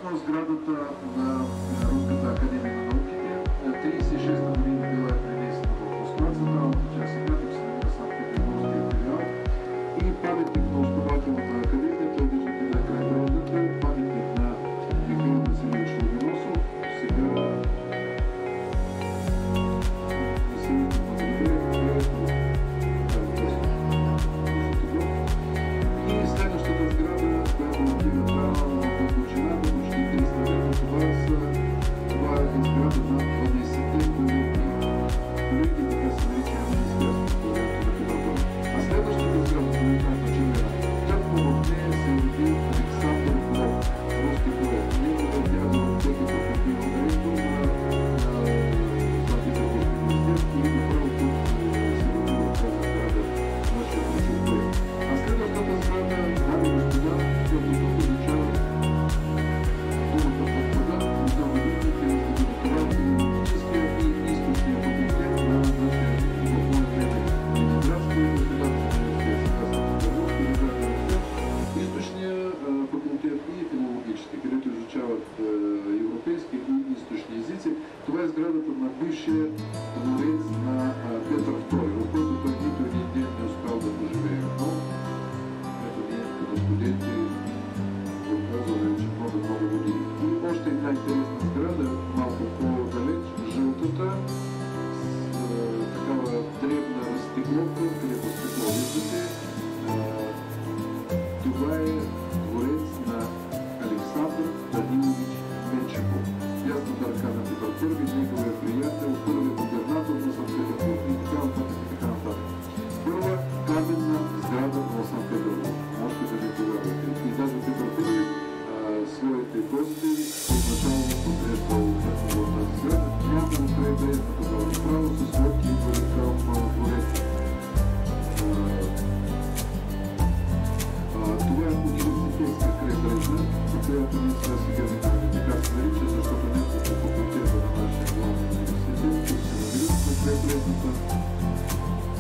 точно сградата на Руската академия на науките. 36-та година била е пренесена в Москва, централната част сега, тук се намира Санкт-Петербургския филиал. И паметник на основател на академията, виждате на край броедата, паметник на Михаил Василевич Логоносов. Сега това е сградата на бившия дворец на Петър II, в който той нито един ден не успял да поживее. Но ето ние като студенти го ползваме вече много години. И още една интересна сграда, малко по-далеч, жълтата, с такава древна разтегловка, където стекло виждате. Това е дворец на Александър Данилович Менчиков. Ясна ръка на Петър I, неговия приятел, първият губернатор на Санкт-Петербург и така нататък. Първа каменна сграда в Санкт-Петербург. Можете да не повярвате. И даже Петър I своите гости отначало подреждал в тази сграда. Няма да направи такова направо с лодки идвали към дворец. Това е университетска крайбрежна, по която ние сега минаваме. Така се нарича, защото няколко факултета на нашия главен университет, които се намират на крайбрежната.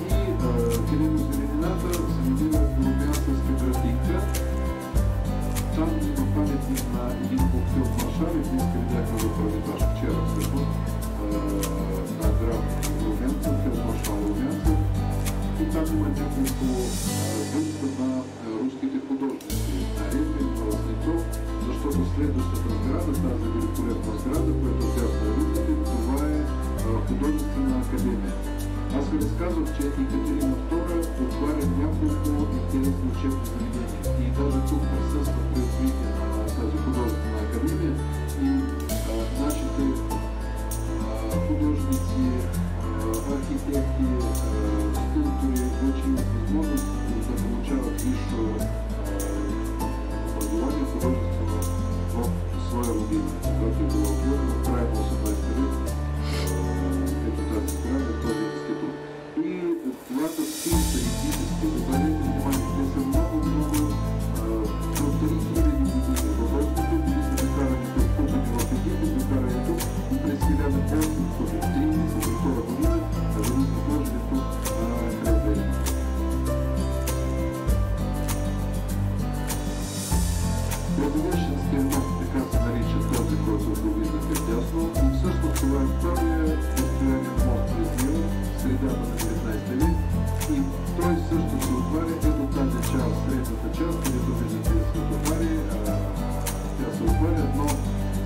И където зеленината се намира Румянцевска градинка. Там има паметник на един коктейл в Варшава. Днес видяхме в Правитаж вчера всъщност на град Румянцев, фелдмаршал Румянцев. И там има няколко бюста на руските художници, на Репин, на Ласнецов, защото следващата сграда, тази великолепна сграда, която тясно виждате, това е художествена академия. Аз ви разказвах, че Екатерина II отваря няколко интересни учебни заведения и даже тук присъства при откритие на тази художествена академия и нашите художници, архитекти, скулптори вече имат възможност да получават висше образование художествено в своя родина, която е била отворена в края на 18 век. Ето тази сграда, този институт. И това са скинца и физически, обърнете внимание, те са много до 3000 години. Въпросното били са докарани тук, купени в Египет, докарани тук и през 1832 година да бъдат сложени тук крайбрежни. Благовещенския мост, така се нарича този, който го виждате вдясно. И всъщност това е втория постоянен мост през Нила, средата на 19 век. И той също се отваря ето тази част, средната част, където виждате светофари. Тя се отваря, но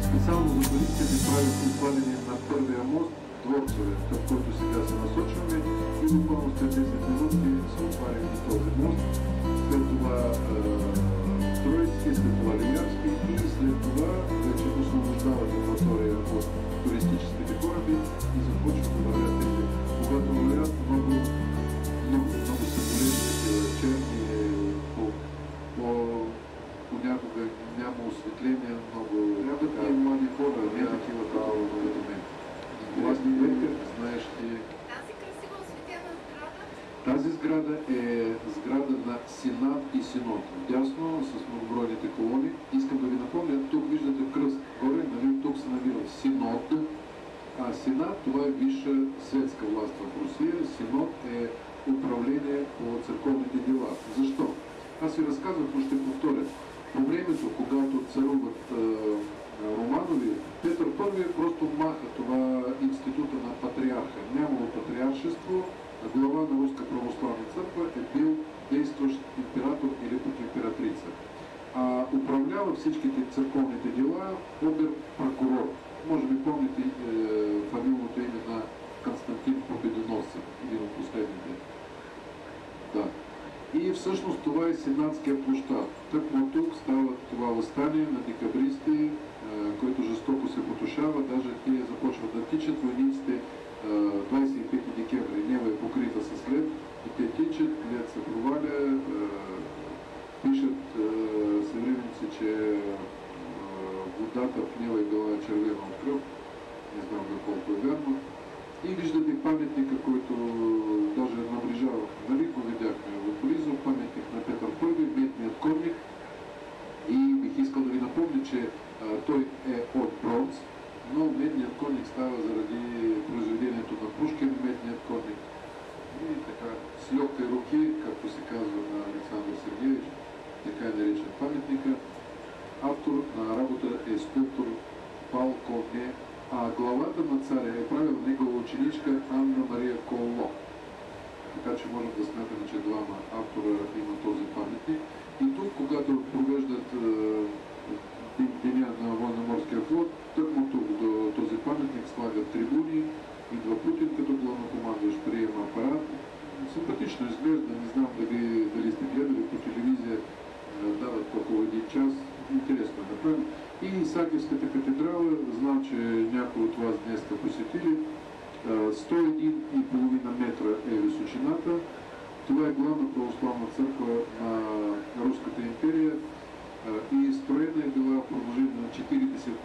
специално за туристите правят отваряне на първия мост, Дворцове, към който сега се насочваме, и буквално след 10 минути се отваря и този мост. След това Троицки, след това Лиярски и след това вече освобождават акватория от туристическите кораби и започват да вървят тези. Когато вървят много са големи такива черни, понякога няма осветление, много така млади хора, не такива като мен. Властни векър, знаеш ти... Тази красиво осветена сграда? Тази сграда е сграда на Сенат и Синод. Дясно, с многобройните колони. Искам да ви напомня, тук виждате кръст. Горе, нали, тук се намира Синод, а Сенат, това е висша светска власт в Русия. Синод е управление по църковните дела. Защо? Аз ви разказвах, но ще повторя. По времето, когато царуват църковните дела, обер-прокурор. Може би помните фамилното име на Константин Победоносцев, един от последните. Да. И всъщност това е сенатския площад. Тъкмо тук става това въстание на декабристи, който жестоко се потушава, даже те започват да тичат, войниците 25 декември, нева е покрита с лед, и те тичат, лед се проваля, пишат съвременници, че водата в нева е била червена от кръв, не знам доколко е вярно. И виждате паметника, който даже наближава, нали го видяхме отблизо, паметник на Петър I, медният конник. И бих искал да ви напомня, че той е от бронз, но медният конник става заради произведението на Пушкин, медният конник. И така, с легкой руки, както се казва на Александър Сергеевич, така е наречен паметника. Автор на работа е скулптор Балконе, а главата на царя е правила негова ученичка Анна Мария Колло. Така че можем да смятаме, че двама автора има този паметник. И тук, когато провеждат деня на военноморския флот, тъкмо тук до този паметник слагат трибуни, идва Путин като главнокомандващ, приема апарат. Симпатично изглежда, не знам дали сте гледали по телевизия, дават около един час. Интересно е направено. И Исакиевската катедрала, знам, че някои от вас днес са посетили, 101,5 метра е височината. Това е главна православна църква на Руската империя и строена е била в продължение на 40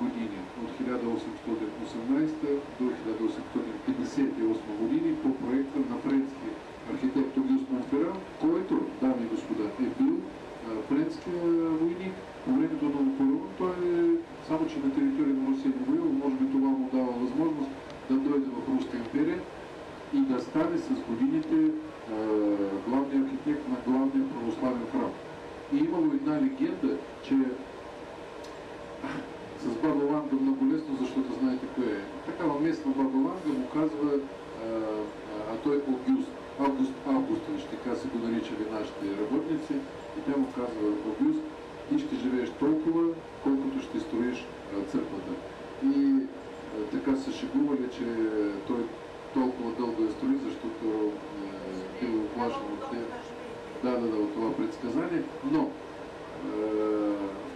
години, от 1818 до 1858 години по проекта на френски архитект Огюст Монферан, който, дами и господа, е бил френския войник по времето на Наполеон. Той е само, че на територия на Русия не воювал, може би това му дава възможност да дойде в Руска империя и да стане с годините главният архитект на главния православен храм. И имало една легенда, че с Баба Ванга много лесно, защото знаете кое е. Такава местна Баба Ванга му казва, а той Августович, така се го наричали нашите работници, и тя му казва: Август, ти ще живееш толкова, колкото ще строиш църквата. И така се шегували, че той толкова дълго я строи, защото бил оплашен от от това предсказание. Но в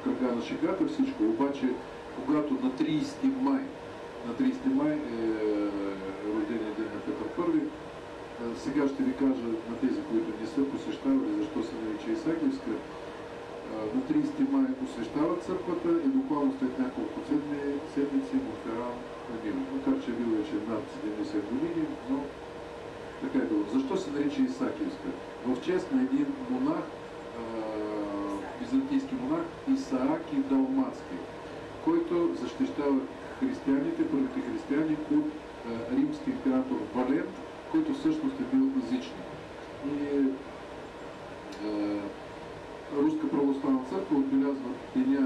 кръга на шегата всичко, обаче когато на 30 май е рождения ден на Петър I, сега ще ви кажа на тези, които не са посещавали, защо се нарича Исакиевска. На 30 май посещават църквата и буквално след няколко седмици Монферан умира. Макар че е бил вече над 70 години, но така е било. Защо се нарича Исакиевска? В чест на един монах, византийски монах, Исааки Далмацки, който защищава християните, първите християни от римски император Валент, който всъщност е бил езичник. И Руска православна църква отбелязва деня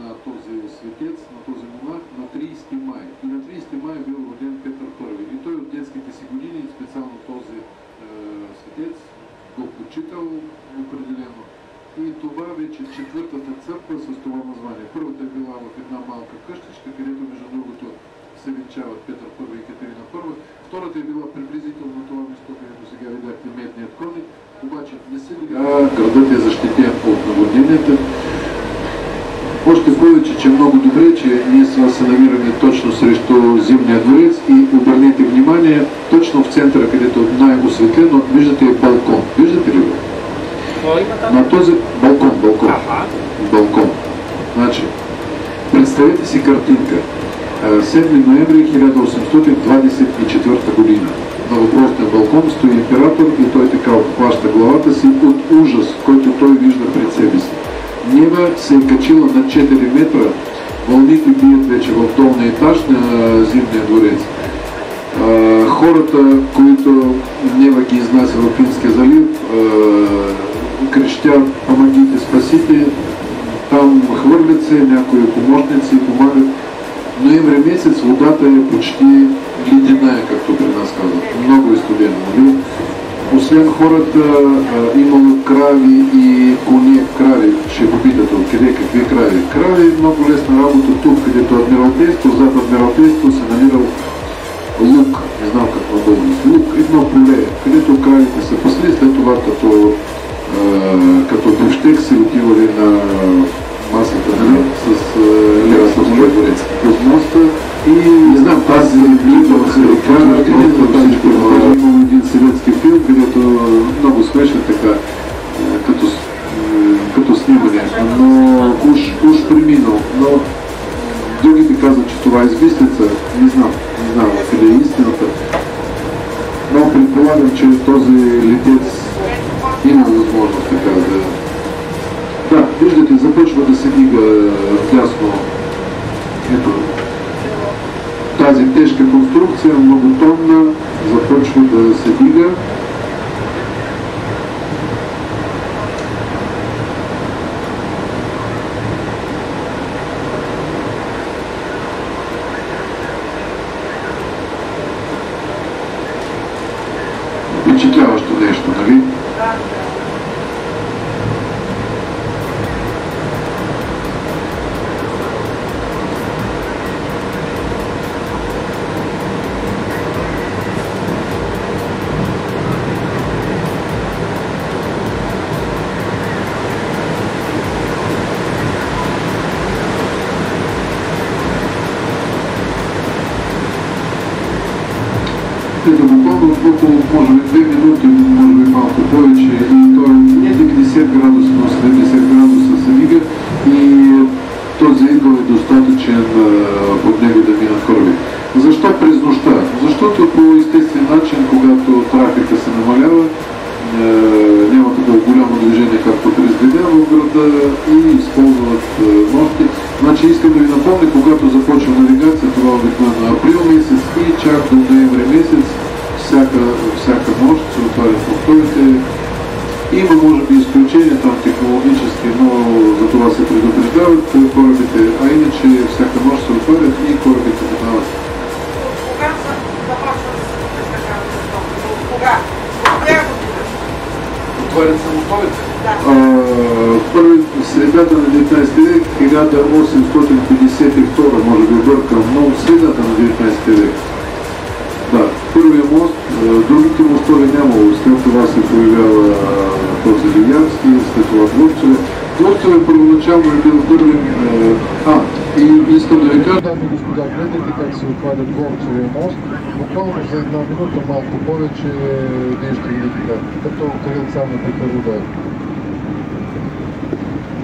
на този светец, на този монах на 30 май. И на 30 май е бил роден Петър I. И той от детските си години, специално този светец, го почитал определено. И това вече четвъртата църква с това название. Първата е била в една малка къщичка, където между другото се венчават Петър I и Екатерина I. Втората е била приблизително на това место, където сега видяхте медният конник. Обаче не се видя. Градът е защитен от наводненията. Още повече, че много добре, че ние сега се намираме точно срещу Зимния дворец и обърнете внимание, точно в центъра, където най-осветлено, виждате балкон. Виждате ли го? На този балкон. Значи, представете си картинка. 7 ноември 1824 година. На въпросния балкон стои император и той така обхваща главата си от ужас, който той вижда пред себе си. Нева се е качила на 4 метра, вълните бият вече в долния етаж на Зимния дворец. Хората, които Нева ги изнася в Финския залив, крещят: помогите, спасите, там хвърлят се, някои помощници помагат. Ноември месец водата е почти ледяная, както при нас казват. Много е студено, нали? освен хората, имало крави и коне, крави, ще го питате откъде, какви крави. Крави е много лесна работа тук, където Адмиралтейство, зад Адмиралтейство се намирал лук, не знам как на български, лук, едно поле, където кравите са пасли, след това като бифштек се отивали на масата, нали, с левата дворец под моста и не знам, тази близо се казва, имало един съветски филм, където много смешен така, като снимане, но уж преминал, но другите казват, че това е измислица, не знам къде е истината, но предполагам, че този летец има възможност така да... Да, виждате, започва да се дига дясно. Ето, тази тежка конструкция, многотонна, започва да се дига. Впечатляващо нещо, нали? Ето буквално около, може би 2 минути, може би малко повече, и той не 90 градуса, но 70 градуса се дига и този ъгъл е достатъчен под него да минат кораби. Защо през нощта? Защото по естествен начин, когато трафика се намалява, няма такова голямо движение, както през деня в града и използват нощи. Значи искам да ви напомня, когато започва навигация, това обикновено април месец и чак до ноември месец, всяка нощ се отварят мостовете. Има може би изключения там технологически, но за това се предупреждават корабите, а иначе всяка нощ се отварят и корабите минават. Отварят се мостовете? Първи средата на 19 век, 1852, може би объркам, но средата на 19 век. Да, първия мост, другите мостове нямало, след това се появява този Лиянски, след това Дворцове. Дворцове първоначално е бил първен... и искам да ви кажа... Дами и господа, гледайте как се отваря Дворцовия мост. Буквално за една минута, малко повече, вие ще видите като където само тека вода.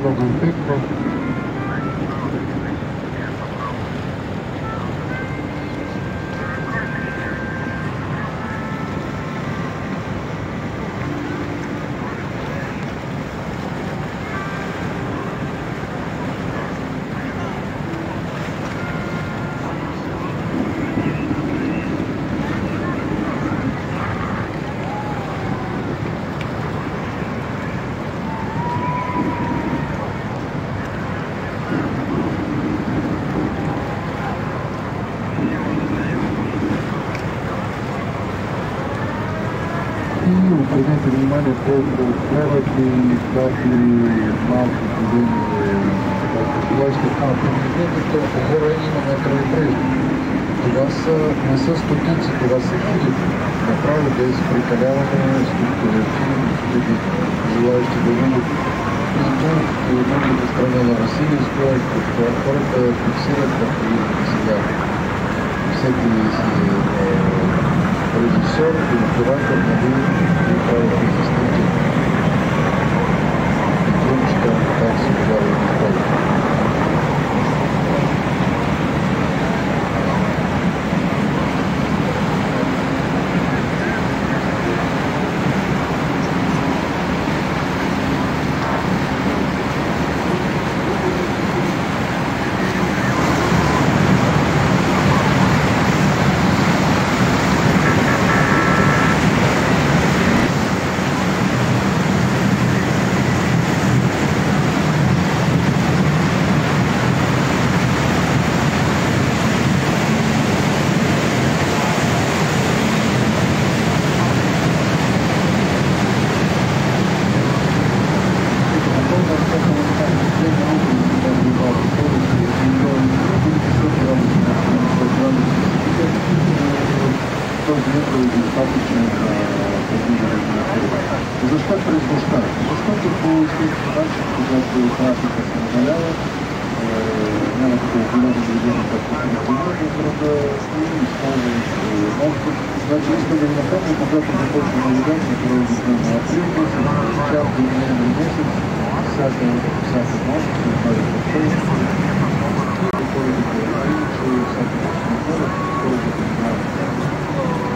Много ефектно. Обърнете внимание колко отварят и какви малко подобни колежки. Погледнете толкова хора има на крайбрежие. Това не са стотици, това са хиляди. Направо без прекаляване, стотици, желаещи да видят. И тук, и от другата страна на Василийско, хората фиксират на полицията сега. Всеки си режисьор, оператор, нали, и правят за снимки. И клюмчика, как се говори в историята. трафика се намалява, няма такова голямо движение, както в града и използваме малко. Значи искам да ви напомня, когато започва навигация, първо на април месец, чак до ноември месец, всяка нощ се отваря портфейс, и ходите по райони, че всяка нощ не ходят, ходите по райони.